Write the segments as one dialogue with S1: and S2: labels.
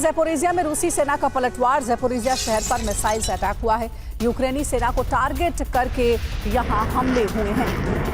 S1: Zaporizhzhia में रूसी सेना का पलटवार। ज़ेपोरिजिया शहर पर मिसाइल से अटैक हुआ है। यूक्रेनी सेना को टारगेट करके यहां हमले हुए हैं।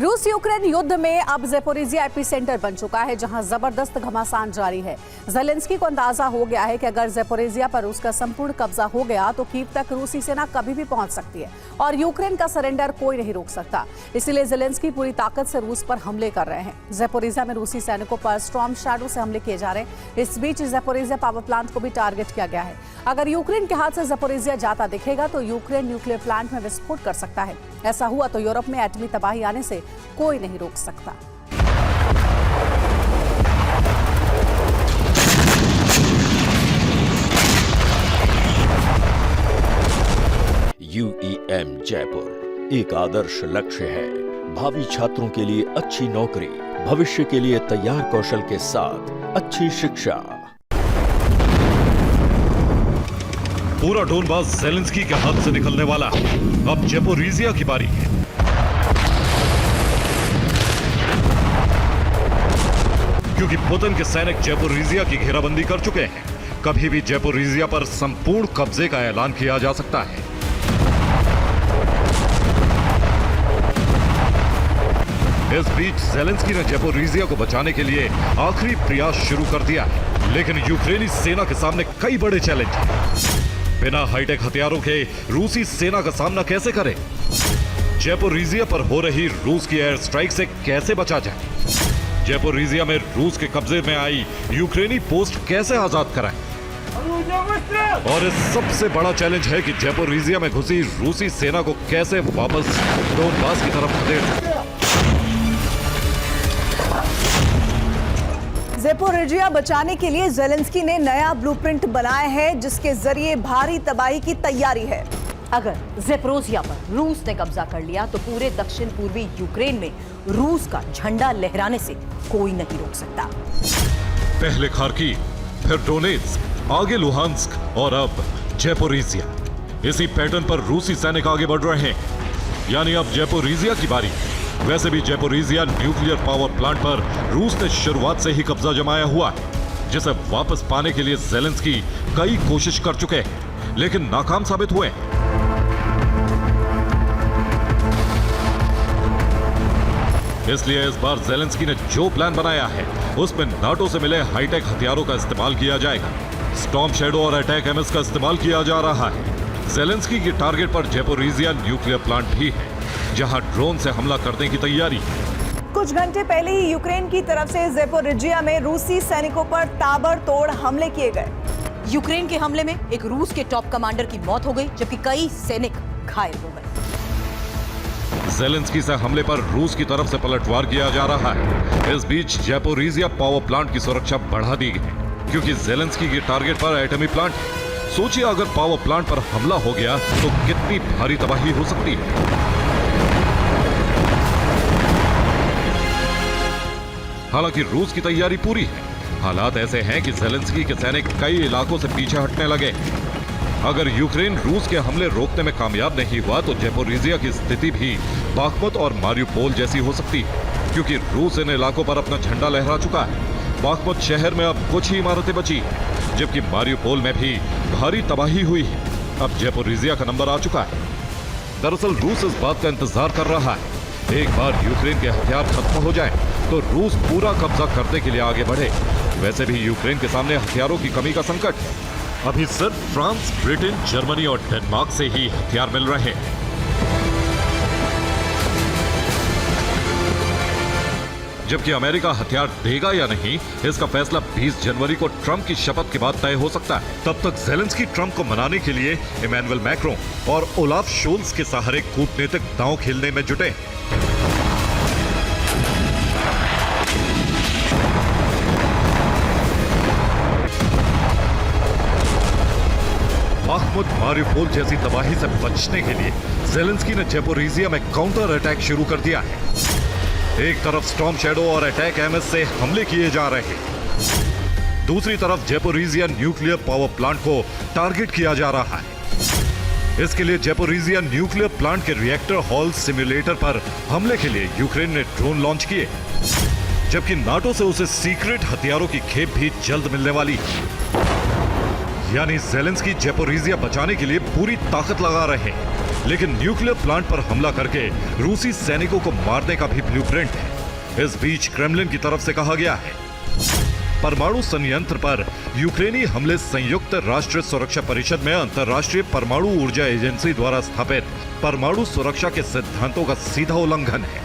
S1: रूस यूक्रेन युद्ध में अब ज़ेपोरिजिया एपिसेंटर बन चुका है, जहां जबरदस्त घमासान जारी है। ज़ेलेंस्की को अंदाजा हो गया है कि अगर ज़ेपोरिजिया पर रूस का संपूर्ण कब्जा हो गया तो कीव तक रूसी सेना कभी भी पहुंच सकती है और यूक्रेन का सरेंडर कोई नहीं रोक सकता। इसीलिए ज़ेलेंस्की पूरी ताकत से रूस पर हमले कर रहे हैं। ज़ेपोरिजिया में रूसी सैनिकों पर स्टॉर्म शैडो से हमले किए जा रहे हैं। इस बीच ज़ेपोरिजिया पावर प्लांट को भी टारगेट किया गया है। अगर यूक्रेन के हाथ से ज़ेपोरिजिया जाता दिखेगा तो यूक्रेन न्यूक्लियर प्लांट में विस्फोट कर सकता है। ऐसा हुआ तो यूरोप में एटमी तबाही आने से कोई नहीं रोक सकता।
S2: UEM जयपुर एक आदर्श लक्ष्य है। भावी छात्रों के लिए अच्छी नौकरी, भविष्य के लिए तैयार कौशल के साथ अच्छी शिक्षा।
S3: पूरा डोनबास ज़ेलेंस्की के हाथ से निकलने वाला। अब ज़ेपोरिजिया की बारी है। क्योंकि पुतिन के सैनिक ज़ेपोरिजिया की घेराबंदी कर चुके हैं। कभी भी ज़ेपोरिजिया पर संपूर्ण कब्जे का ऐलान किया जा सकता है। इस बीच ज़ेलेंस्की ने ज़ेपोरिजिया को बचाने के लिए आखिरी प्रयास शुरू कर दिया है, लेकिन यूक्रेनी सेना के सामने कई बड़े चैलेंज हैं। बिना हाईटेक हथियारों के रूसी सेना का सामना कैसे करें? ज़ेपोरिजिया पर हो रही रूस की एयर स्ट्राइक से कैसे बचा जाए? ज़ेपोरिजिया में रूस के कब्जे में आई यूक्रेनी पोस्ट कैसे आजाद कराएं? और इस सबसे बड़ा चैलेंज है कि ज़ेपोरिजिया में घुसी रूसी सेना को कैसे वापस डोनबास की तरफ खदेड़।
S4: ज़ेपोरिजिया बचाने के लिए ज़ेलेंस्की ने नया ब्लूप्रिंट बनाया है, जिसके जरिए भारी तबाही की तैयारी है।
S5: अगर ज़ेपोरिजिया पर रूस ने कब्जा कर लिया तो पूरे दक्षिण पूर्वी यूक्रेन में रूस का झंडा लहराने से कोई नहीं रोक सकता।
S3: पहले खार्किव, फिर डोनेत्स्क, आगे लुहांस्क और अब ज़ेपोरिजिया। इसी पैटर्न पर रूसी सैनिक आगे बढ़ रहे हैं। यानी अब ज़ेपोरिजिया की बारी। वैसे भी ज़ेपोरिजिया न्यूक्लियर पावर प्लांट पर रूस ने शुरुआत से ही कब्जा जमाया हुआ है, जिसे वापस पाने के लिए ज़ेलेंस्की कई कोशिश कर चुके हैं, लेकिन नाकाम साबित हुए। इसलिए इस बार ज़ेलेंस्की ने जो प्लान बनाया है उसमें नाटो से मिले हाईटेक हथियारों का इस्तेमाल किया जाएगा। स्टॉर्म शैडो और अटैक एमएस का इस्तेमाल किया जा रहा है। ज़ेलेंस्की की टारगेट पर ज़ेपोरिजिया न्यूक्लियर प्लांट भी है, जहां ड्रोन से हमला करने की तैयारी है।
S4: कुछ घंटे पहले ही यूक्रेन की तरफ से ज़ेपोरिजिया में रूसी सैनिकों पर ताबड़तोड़ हमले किए गए।
S5: यूक्रेन के हमले में एक रूस के टॉप कमांडर की मौत हो गई, जबकि कई सैनिक घायल हो गए।
S3: ज़ेलेंस्की से हमले पर रूस की तरफ से पलटवार किया जा रहा है। इस बीच ज़ेपोरिजिया पावर प्लांट की सुरक्षा बढ़ा दी गई है, क्योंकि ज़ेलेंस्की के टारगेट पर एटमी प्लांट है। सोचिए, अगर पावर प्लांट पर हमला हो गया तो कितनी भारी तबाही हो सकती है। हालांकि रूस की तैयारी पूरी है। हालात ऐसे हैं कि ज़ेलेंस्की के सैनिक कई इलाकों से पीछे हटने लगे। अगर यूक्रेन रूस के हमले रोकने में कामयाब नहीं हुआ तो ज़ेपोरिजिया की स्थिति भी बाख्मुत और मारियुपोल जैसी हो सकती है, क्योंकि रूस इन इलाकों पर अपना झंडा लहरा चुका है। बाख्मुत शहर में अब कुछ ही इमारतें बची हैं, जबकि मारियुपोल में भी भारी तबाही हुई है। अब ज़ेपोरिजिया का नंबर आ चुका है। दरअसल रूस इस बात का इंतजार कर रहा है, एक बार यूक्रेन के हथियार खत्म हो जाए तो रूस पूरा कब्जा करने के लिए आगे बढ़े। वैसे भी यूक्रेन के सामने हथियारों की कमी का संकट है। अभी सिर्फ फ्रांस, ब्रिटेन, जर्मनी और डेनमार्क से ही हथियार मिल रहे हैं। जबकि अमेरिका हथियार देगा या नहीं, इसका फैसला 20 जनवरी को ट्रंप की शपथ के बाद तय हो सकता है। तब तक ज़ेलेंस्की ट्रंप को मनाने के लिए इमैनुअल मैक्रों और ओलाफ शोल्स के सहारे कूटनीतिक दांव खेलने में जुटे। बाख्मुत, मारियुपोल जैसी तबाही से बचने के लिए ज़ेलेंस्की ने ज़ेपोरिजिया में काउंटर अटैक शुरू कर दिया है। एक तरफ स्टॉर्म शैडो और अटैक एमएस से हमले किए जा रहे हैं, दूसरी तरफ ज़ेपोरिजिया न्यूक्लियर पावर प्लांट को टारगेट किया जा रहा है। इसके लिए ज़ेपोरिजिया न्यूक्लियर प्लांट के रिएक्टर हॉल सिम्युलेटर पर हमले के लिए यूक्रेन ने ड्रोन लॉन्च किए, जबकि नाटो से उसे सीक्रेट हथियारों की खेप भी जल्द मिलने वाली है। यानी ज़ेलेंस्की ज़ेपोरिजिया बचाने के लिए पूरी ताकत लगा रहे हैं, लेकिन न्यूक्लियर प्लांट पर हमला करके रूसी सैनिकों को मारने का भी ब्लूप्रिंट है। इस बीच क्रेमलिन की तरफ से कहा गया है, परमाणु संयंत्र पर यूक्रेनी हमले संयुक्त राष्ट्र सुरक्षा परिषद में अंतर्राष्ट्रीय परमाणु ऊर्जा एजेंसी द्वारा स्थापित परमाणु सुरक्षा के सिद्धांतों का सीधा उल्लंघन है।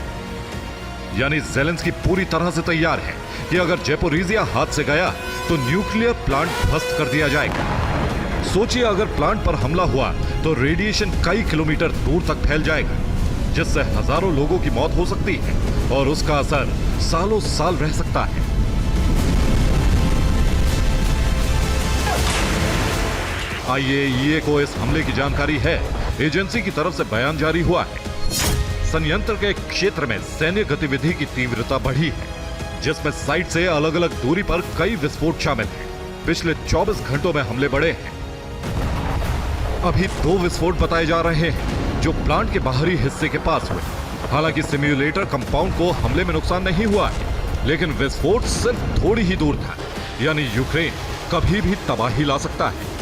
S3: यानी ज़ेलेंस्की पूरी तरह से तैयार है कि अगर ज़ेपोरिजिया हाथ से गया तो न्यूक्लियर प्लांट ध्वस्त कर दिया जाएगा। सोचिए, अगर प्लांट पर हमला हुआ तो रेडिएशन कई किलोमीटर दूर तक फैल जाएगा, जिससे हजारों लोगों की मौत हो सकती है और उसका असर सालों साल रह सकता है। IAEA को इस हमले की जानकारी है। एजेंसी की तरफ से बयान जारी हुआ है। संयंत्र के क्षेत्र में सैन्य गतिविधि की तीव्रता बढ़ी है, जिसमें साइट से अलग अलग दूरी पर कई विस्फोट शामिल हैं। पिछले 24 घंटों में हमले बढ़े हैं। अभी 2 विस्फोट बताए जा रहे हैं जो प्लांट के बाहरी हिस्से के पास हुए। हालांकि सिम्युलेटर कंपाउंड को हमले में नुकसान नहीं हुआ है, लेकिन विस्फोट सिर्फ थोड़ी ही दूर था। यानी यूक्रेन कभी भी तबाही ला सकता है।